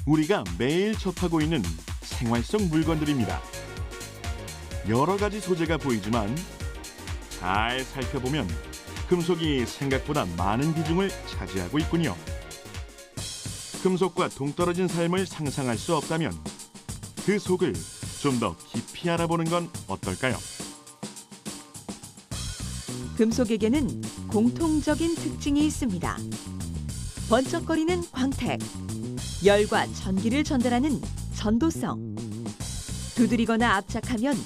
우리가 매일 접하고 있는 생활 속 물건들입니다. 여러 가지 소재가 보이지만 잘 살펴보면 금속이 생각보다 많은 비중을 차지하고 있군요. 금속과 동떨어진 삶을 상상할 수 없다면 그 속을 좀 더 깊이 알아보는 건 어떨까요? 금속에게는 공통적인 특징이 있습니다. 번쩍거리는 광택, 열과 전기를 전달하는 전도성, 두드리거나 압착하면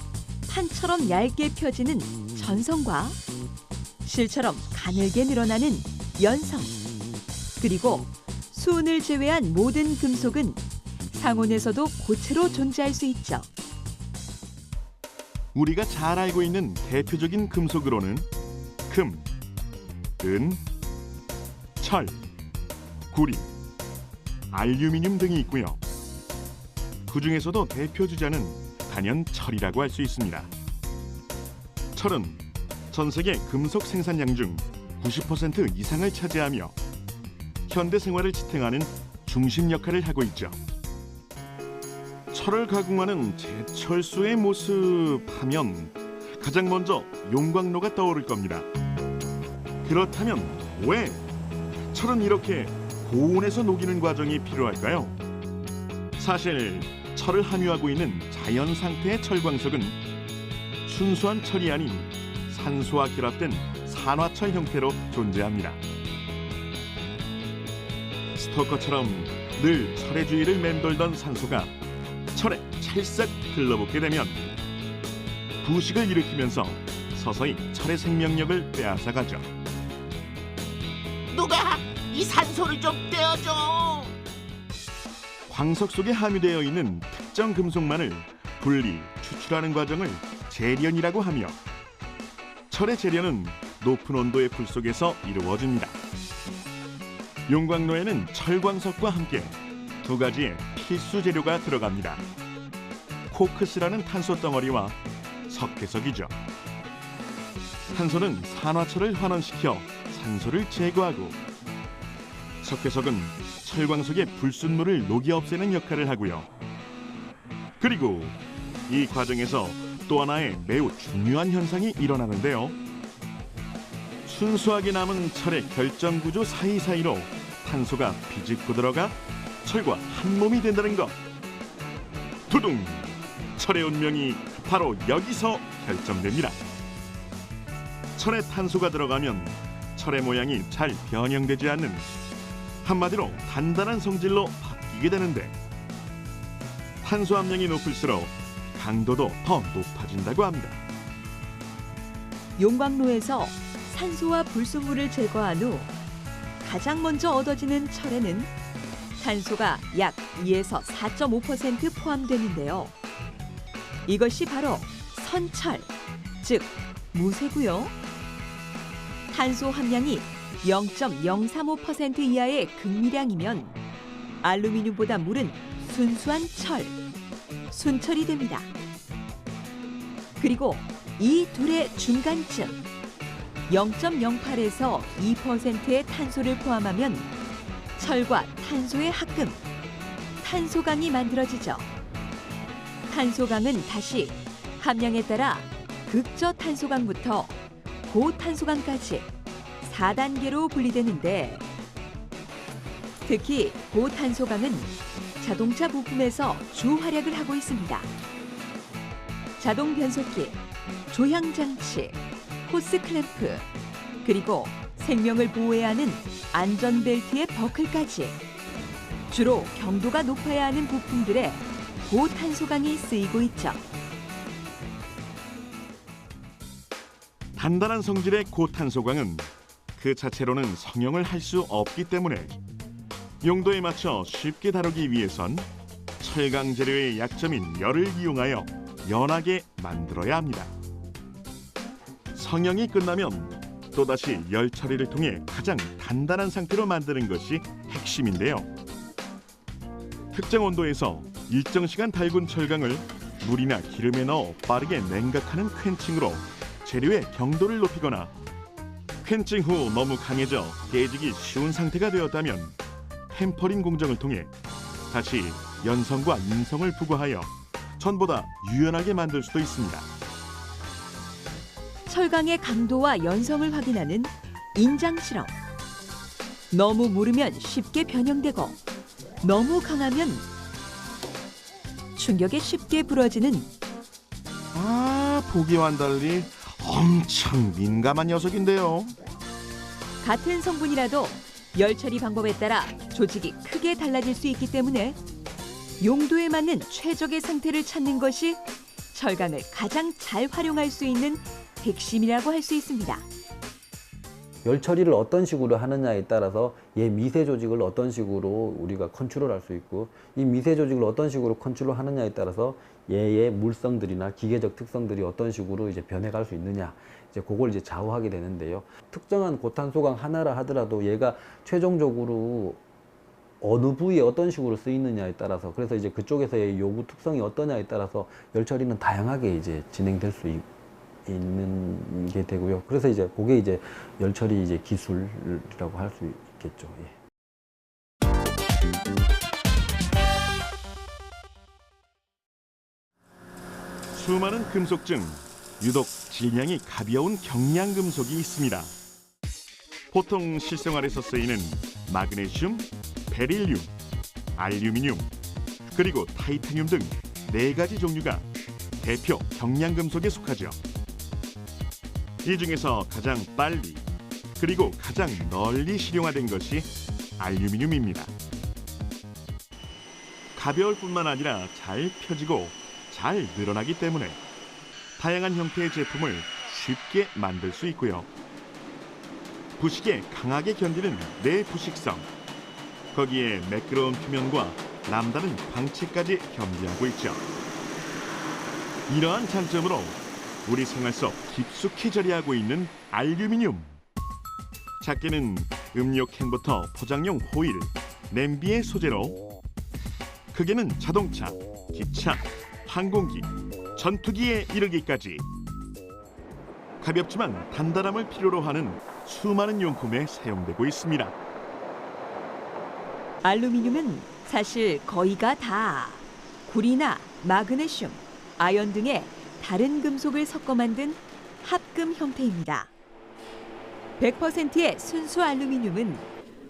판처럼 얇게 펴지는 전성과 실처럼 가늘게 늘어나는 연성, 그리고 수은을 제외한 모든 금속은 상온에서도 고체로 존재할 수 있죠. 우리가 잘 알고 있는 대표적인 금속으로는 금, 은, 철, 구리, 알루미늄 등이 있고요. 그중에서도 대표 주자는 단연 철이라고 할 수 있습니다. 철은 전 세계 금속 생산량 중 90% 이상을 차지하며 현대 생활을 지탱하는 중심 역할을 하고 있죠. 철을 가공하는 제철소의 모습 하면 가장 먼저 용광로가 떠오를 겁니다. 그렇다면 왜 철은 이렇게 고온에서 녹이는 과정이 필요할까요? 사실 철을 함유하고 있는 자연 상태의 철광석은 순수한 철이 아닌 산소와 결합된 산화철 형태로 존재합니다. 스토커처럼 늘 철의 주위를 맴돌던 산소가 철에 찰싹 들러붙게 되면 부식을 일으키면서 서서히 철의 생명력을 빼앗아가죠. 누가 이 산소를 좀 떼어줘. 광석 속에 함유되어 있는 특정 금속만을 분리, 추출하는 과정을 재련이라고 하며 철의 재련은 높은 온도의 불 속에서 이루어집니다. 용광로에는 철광석과 함께 두 가지의 필수 재료가 들어갑니다. 코크스라는 탄소 덩어리와 석회석이죠. 탄소는 산화철을 환원시켜 산소를 제거하고 석회석은 철광석의 불순물을 녹여 없애는 역할을 하고요. 그리고 이 과정에서 또 하나의 매우 중요한 현상이 일어나는데요. 순수하게 남은 철의 결정구조 사이사이로 탄소가 비집고 들어가 철과 한 몸이 된다는 것. 두둥! 철의 운명이 바로 여기서 결정됩니다. 철에 탄소가 들어가면 철의 모양이 잘 변형되지 않는, 한마디로 단단한 성질로 바뀌게 되는데 탄소 함량이 높을수록 강도도 더 높아진다고 합니다. 용광로에서 산소와 불순물을 제거한 후 가장 먼저 얻어지는 철에는 탄소가 약 2에서 4.5% 포함되는데요. 이것이 바로 선철, 즉 무쇠고요. 탄소 함량이 0.035% 이하의 극미량이면 알루미늄보다 물은 순수한 철, 순철이 됩니다. 그리고 이 둘의 중간쯤 0.08에서 2%의 탄소를 포함하면 철과 탄소의 합금, 탄소강이 만들어지죠. 탄소강은 다시 함량에 따라 극저탄소강부터 고탄소강까지 4단계로 분리되는데, 특히 고탄소강은 자동차 부품에서 주 활약을 하고 있습니다. 자동 변속기, 조향장치, 호스 클램프, 그리고 생명을 보호해야 하는 안전벨트의 버클까지 주로 경도가 높아야 하는 부품들에 고탄소강이 쓰이고 있죠. 단단한 성질의 고탄소강은 그 자체로는 성형을 할 수 없기 때문에 용도에 맞춰 쉽게 다루기 위해선 철강 재료의 약점인 열을 이용하여 연하게 만들어야 합니다. 성형이 끝나면 또다시 열 처리를 통해 가장 단단한 상태로 만드는 것이 핵심인데요. 특정 온도에서 일정 시간 달군 철강을 물이나 기름에 넣어 빠르게 냉각하는 퀸칭으로 재료의 경도를 높이거나, 퀸칭 후 너무 강해져 깨지기 쉬운 상태가 되었다면 템퍼링 공정을 통해 다시 연성과 인성을 부과하여 전보다 유연하게 만들 수도 있습니다. 철강의 강도와 연성을 확인하는 인장 실험. 너무 무르면 쉽게 변형되고 너무 강하면 충격에 쉽게 부러지는 보기와는 달리 엄청 민감한 녀석인데요. 같은 성분이라도 열 처리 방법에 따라 조직이 크게 달라질 수 있기 때문에 용도에 맞는 최적의 상태를 찾는 것이 철강을 가장 잘 활용할 수 있는 핵심이라고 할 수 있습니다. 열 처리를 어떤 식으로 하느냐에 따라서 얘 미세 조직을 어떤 식으로 우리가 컨트롤할 수 있고, 이 미세 조직을 어떤 식으로 컨트롤 하느냐에 따라서 얘의 물성들이나 기계적 특성들이 어떤 식으로 이제 변해갈 수 있느냐, 이제 그걸 이제 좌우하게 되는데요. 특정한 고탄소강 하나라 하더라도 얘가 최종적으로 어느 부위에 어떤 식으로 쓰이느냐에 따라서, 그래서 이제 그쪽에서의 요구 특성이 어떠냐에 따라서 열 처리는 다양하게 이제 진행될 수 있는 게 되고요. 그래서 이제 그게 이제 열 처리 이제 기술이라고 할 수 있겠죠. 예. 수많은 금속 중 유독 질량이 가벼운 경량금속이 있습니다. 보통 실생활에서 쓰이는 마그네슘, 베릴륨, 알루미늄, 그리고 타이타늄 등 4가지 종류가 대표 경량금속에 속하죠. 이 중에서 가장 빨리 그리고 가장 널리 실용화된 것이 알루미늄입니다. 가벼울 뿐만 아니라 잘 펴지고 잘 늘어나기 때문에 다양한 형태의 제품을 쉽게 만들 수 있고요. 부식에 강하게 견디는 내부식성, 거기에 매끄러운 표면과 남다른 광채까지 겸비하고 있죠. 이러한 장점으로 우리 생활 속 깊숙이 자리하고 있는 알루미늄. 작게는 음료 캔부터 포장용 호일, 냄비의 소재로, 크게는 자동차, 기차, 항공기, 전투기에 이르기까지 가볍지만 단단함을 필요로 하는 수많은 용품에 사용되고 있습니다. 알루미늄은 사실 거의가 다 구리나 마그네슘, 아연 등의 다른 금속을 섞어 만든 합금 형태입니다. 100%의 순수 알루미늄은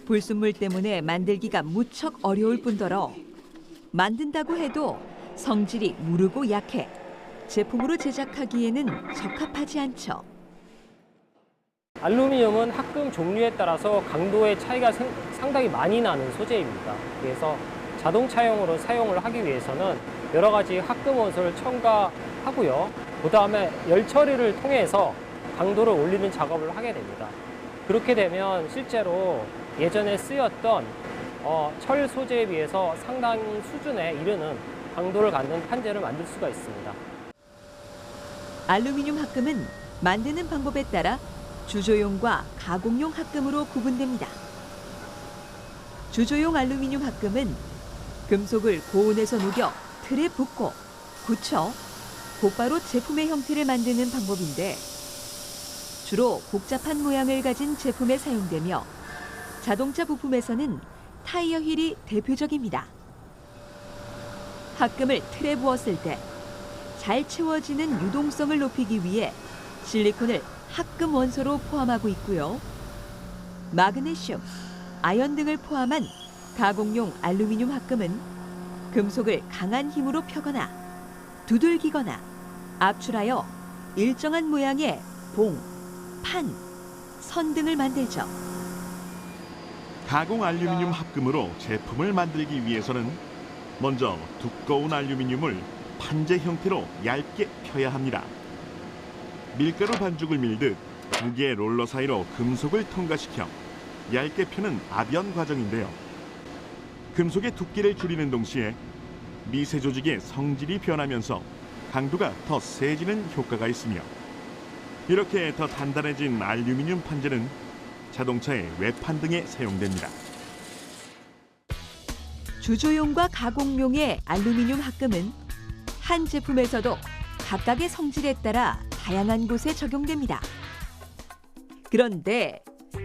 불순물 때문에 만들기가 무척 어려울 뿐더러 만든다고 해도 성질이 무르고 약해 제품으로 제작하기에는 적합하지 않죠. 알루미늄은 합금 종류에 따라서 강도의 차이가 상당히 많이 나는 소재입니다. 그래서 자동차용으로 사용을 하기 위해서는 여러 가지 합금 원소를 첨가하고요. 그 다음에 열 처리를 통해서 강도를 올리는 작업을 하게 됩니다. 그렇게 되면 실제로 예전에 쓰였던 철 소재에 비해서 상당 수준에 이르는 강도를 갖는 판재를 만들 수가 있습니다. 알루미늄 합금은 만드는 방법에 따라 주조용과 가공용 합금으로 구분됩니다. 주조용 알루미늄 합금은 금속을 고온에서 녹여 틀에 붓고 굳혀 곧바로 제품의 형태를 만드는 방법인데, 주로 복잡한 모양을 가진 제품에 사용되며 자동차 부품에서는 타이어 휠이 대표적입니다. 합금을 틀에 부었을 때 잘 채워지는 유동성을 높이기 위해 실리콘을 합금 원소로 포함하고 있고요. 마그네슘, 아연 등을 포함한 가공용 알루미늄 합금은 금속을 강한 힘으로 펴거나 두들기거나 압출하여 일정한 모양의 봉, 판, 선 등을 만들죠. 가공 알루미늄 합금으로 제품을 만들기 위해서는 먼저 두꺼운 알루미늄을 판재 형태로 얇게 펴야 합니다. 밀가루 반죽을 밀듯 두 개의 롤러 사이로 금속을 통과시켜 얇게 펴는 압연 과정인데요. 금속의 두께를 줄이는 동시에 미세 조직의 성질이 변하면서 강도가 더 세지는 효과가 있으며, 이렇게 더 단단해진 알루미늄 판재는 자동차의 외판 등에 사용됩니다. 주조용과 가공용의 알루미늄 합금은 한 제품에서도 각각의 성질에 따라 다양한 곳에 적용됩니다. 그런데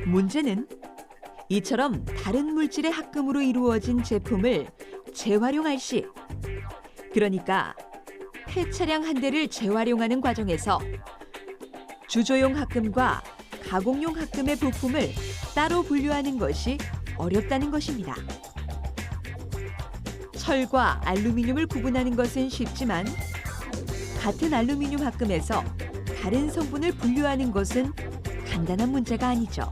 문제는 이처럼 다른 물질의 합금으로 이루어진 제품을 재활용할 시, 그러니까 폐차량 한 대를 재활용하는 과정에서 주조용 합금과 가공용 합금의 부품을 따로 분류하는 것이 어렵다는 것입니다. 철과 알루미늄을 구분하는 것은 쉽지만 같은 알루미늄 합금에서 다른 성분을 분류하는 것은 간단한 문제가 아니죠.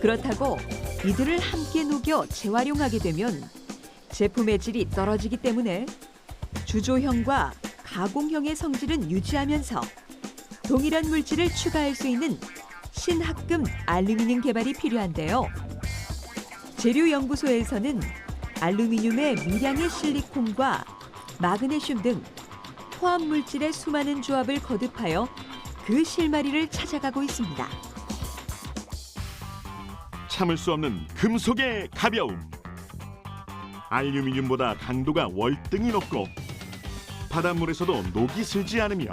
그렇다고 이들을 함께 녹여 재활용하게 되면 제품의 질이 떨어지기 때문에 주조형과 가공형의 성질은 유지하면서 동일한 물질을 추가할 수 있는 신합금 알루미늄 개발이 필요한데요. 재료연구소에서는 알루미늄의 미량의 실리콘과 마그네슘 등 포함 물질의 수많은 조합을 거듭하여 그 실마리를 찾아가고 있습니다. 참을 수 없는 금속의 가벼움. 알루미늄보다 강도가 월등히 높고 바닷물에서도 녹이 슬지 않으며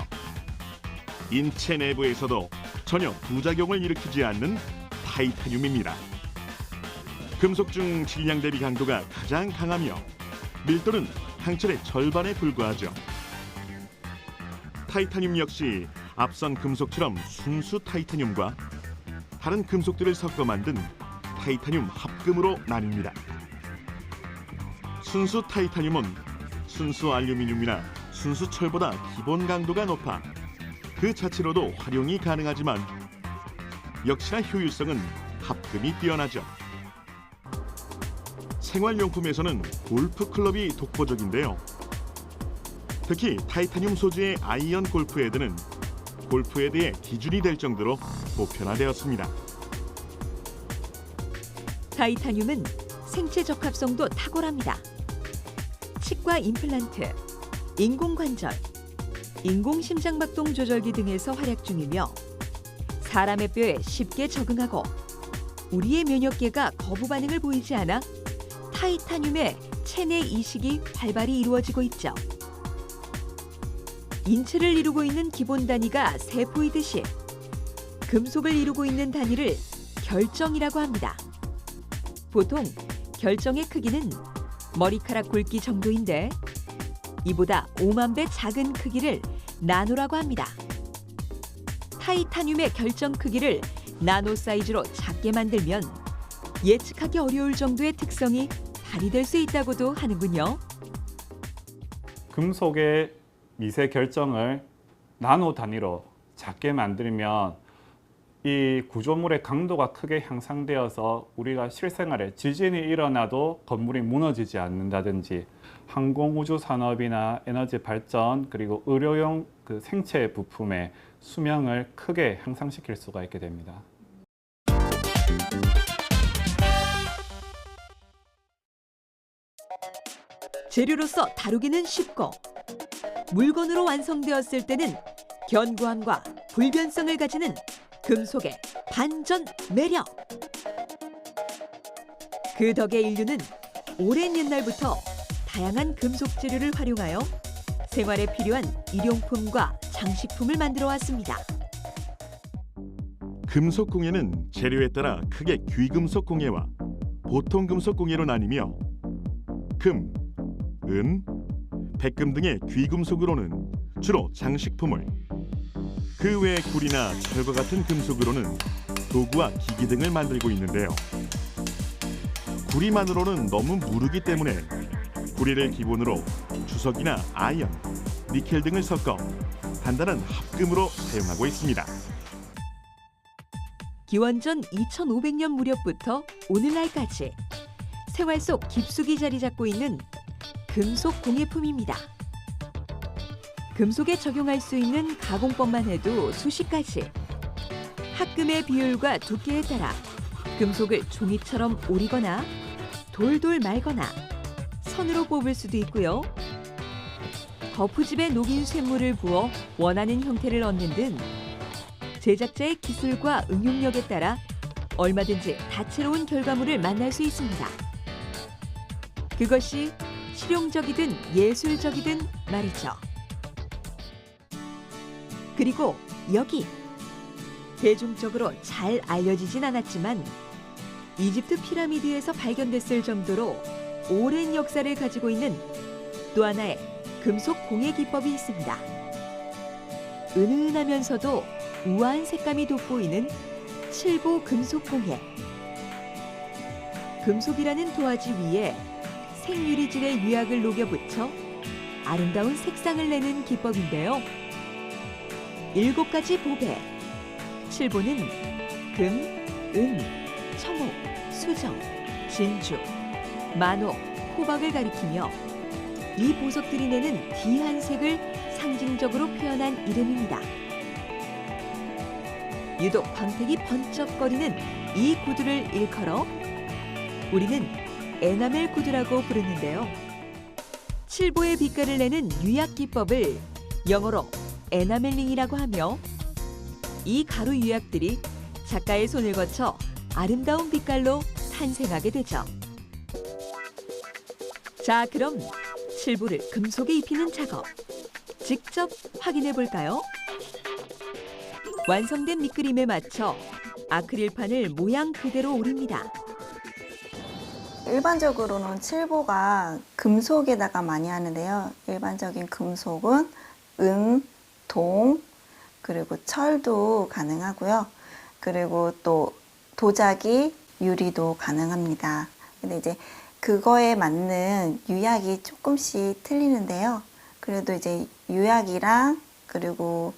인체 내부에서도 전혀 부작용을 일으키지 않는 타이타늄입니다. 금속 중 질량 대비 강도가 가장 강하며 밀도는 항철의 절반에 불과하죠. 타이타늄 역시 앞선 금속처럼 순수 타이타늄과 다른 금속들을 섞어 만든 타이타늄 합금으로 나뉩니다. 순수 타이타늄은 순수 알루미늄이나 순수 철보다 기본 강도가 높아 그 자체로도 활용이 가능하지만 역시나 효율성은 합금이 뛰어나죠. 생활용품에서는 골프 클럽이 독보적인데요. 특히 타이타늄 소재의 아이언 골프 헤드는 골프 헤드의 기준이 될 정도로 보편화되었습니다. 타이타늄은 생체 적합성도 탁월합니다. 치과 임플란트, 인공관절, 인공심장박동 조절기 등에서 활약 중이며 사람의 뼈에 쉽게 적응하고 우리의 면역계가 거부 반응을 보이지 않아 타이타늄의 체내 이식이 활발히 이루어지고 있죠. 인체를 이루고 있는 기본 단위가 세포이듯이 금속을 이루고 있는 단위를 결정이라고 합니다. 보통 결정의 크기는 머리카락 굵기 정도인데 이보다 5만 배 작은 크기를 나노라고 합니다. 타이타늄의 결정 크기를 나노 사이즈로 작게 만들면 예측하기 어려울 정도의 특성이 발휘될 수 있다고도 하는군요. 금속의 미세 결정을 나노 단위로 작게 만들면 이 구조물의 강도가 크게 향상되어서 우리가 실생활에 지진이 일어나도 건물이 무너지지 않는다든지 항공우주 산업이나 에너지 발전 그리고 의료용 그 생체 부품의 수명을 크게 향상시킬 수가 있게 됩니다. 재료로서 다루기는 쉽고 물건으로 완성되었을 때는 견고함과 불변성을 가지는 금속의 반전 매력. 그 덕에 인류는 오랜 옛날부터 다양한 금속 재료를 활용하여 생활에 필요한 일용품과 장식품을 만들어 왔습니다. 금속 공예는 재료에 따라 크게 귀금속 공예와 보통 금속 공예로 나뉘며 금, 은, 백금 등의 귀금속으로는 주로 장식품을, 그 외 구리나 철과 같은 금속으로는 도구와 기기 등을 만들고 있는데요. 구리만으로는 너무 무르기 때문에 구리를 기본으로 주석이나 아연, 니켈 등을 섞어 단단한 합금으로 사용하고 있습니다. 기원전 2500년 무렵부터 오늘날까지 생활 속 깊숙이 자리 잡고 있는 금속 공예품입니다. 금속에 적용할 수 있는 가공법만 해도 수십 가지. 합금의 비율과 두께에 따라 금속을 종이처럼 오리거나 돌돌 말거나 선으로 뽑을 수도 있고요. 거푸집에 녹인 쇳물을 부어 원하는 형태를 얻는 등 제작자의 기술과 응용력에 따라 얼마든지 다채로운 결과물을 만날 수 있습니다. 그것이 실용적이든 예술적이든 말이죠. 그리고 여기 대중적으로 잘 알려지진 않았지만 이집트 피라미드에서 발견됐을 정도로 오랜 역사를 가지고 있는 또 하나의 금속 공예 기법이 있습니다. 은은하면서도 우아한 색감이 돋보이는 칠보 금속 공예. 금속이라는 도화지 위에 생유리질의 유약을 녹여 붙여 아름다운 색상을 내는 기법인데요. 7가지 보배. 칠보는 금, 은, 청옥, 수정, 진주, 만옥, 호박을 가리키며 이 보석들이 내는 귀한 색을 상징적으로 표현한 이름입니다. 유독 광택이 번쩍거리는 이 구두를 일컬어 우리는 에나멜 구두라고 부르는데요. 칠보의 빛깔을 내는 유약 기법을 영어로 에나멜링이라고 하며 이 가루 유약들이 작가의 손을 거쳐 아름다운 빛깔로 탄생하게 되죠. 자, 그럼 칠보를 금속에 입히는 작업 직접 확인해 볼까요? 완성된 밑그림에 맞춰 아크릴판을 모양 그대로 오립니다. 일반적으로는 칠보가 금속에다가 많이 하는데요. 일반적인 금속은 은, 동, 그리고 철도 가능하고요. 그리고 또 도자기, 유리도 가능합니다. 근데 이제 그거에 맞는 유약이 조금씩 틀리는데요. 그래도 이제 유약이랑 그리고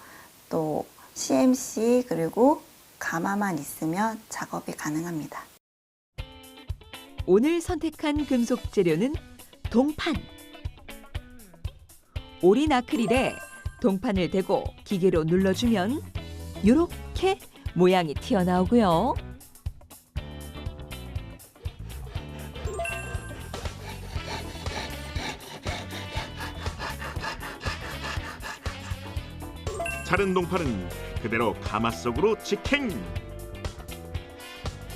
또 CMC 그리고 가마만 있으면 작업이 가능합니다. 오늘 선택한 금속 재료는 동판. 오린 아크릴에 동판을 대고 기계로 눌러주면 이렇게 모양이 튀어나오고요. 자른 동판은 그대로 가마 속으로 직행.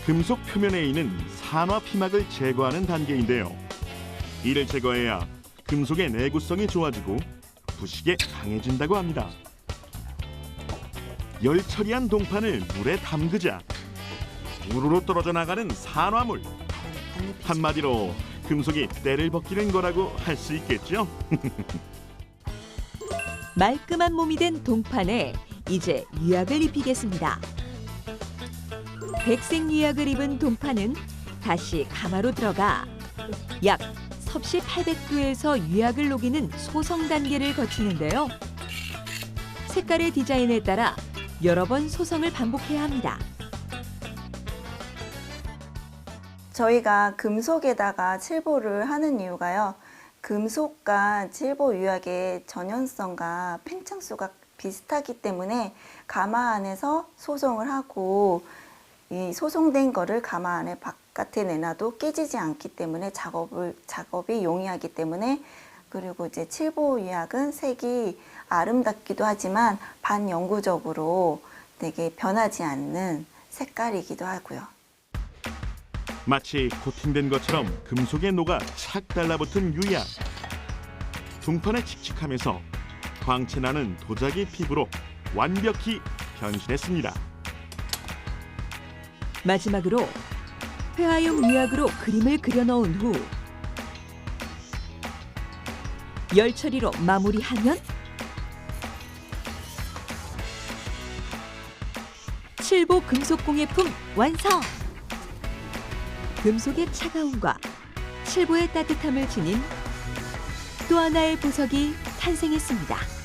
금속 표면에 있는 산화 피막을 제거하는 단계인데요. 이를 제거해야 금속의 내구성이 좋아지고 부식에 강해진다고 합니다. 열 처리한 동판을 물에 담그자 우르르 떨어져 나가는 산화물. 한마디로 금속이 때를 벗기는 거라고 할 수 있겠죠. 말끔한 몸이 된 동판에 이제 유약을 입히겠습니다. 백색 유약을 입은 동판은 다시 가마로 들어가 약 섭씨 800도에서 유약을 녹이는 소성 단계를 거치는데요. 색깔의 디자인에 따라 여러 번 소성을 반복해야 합니다. 저희가 금속에다가 칠보를 하는 이유가요. 금속과 칠보 유약의 전연성과 팽창수가 비슷하기 때문에 가마 안에서 소성을 하고 이 소성된 거를 가마 안에 바깥에 내놔도 깨지지 않기 때문에 작업이 용이하기 때문에, 그리고 이제 칠보 유약은 색이 아름답기도 하지만 반영구적으로 되게 변하지 않는 색깔이기도 하고요. 마치 코팅된 것처럼 금속에 녹아 착 달라붙은 유약. 동판에 칙칙하면서 광채나는 도자기 피부로 완벽히 변신했습니다. 마지막으로 회화용 유약으로 그림을 그려 넣은 후 열 처리로 마무리하면 칠보 금속 공예품 완성! 금속의 차가움과 칠보의 따뜻함을 지닌 또 하나의 보석이 탄생했습니다.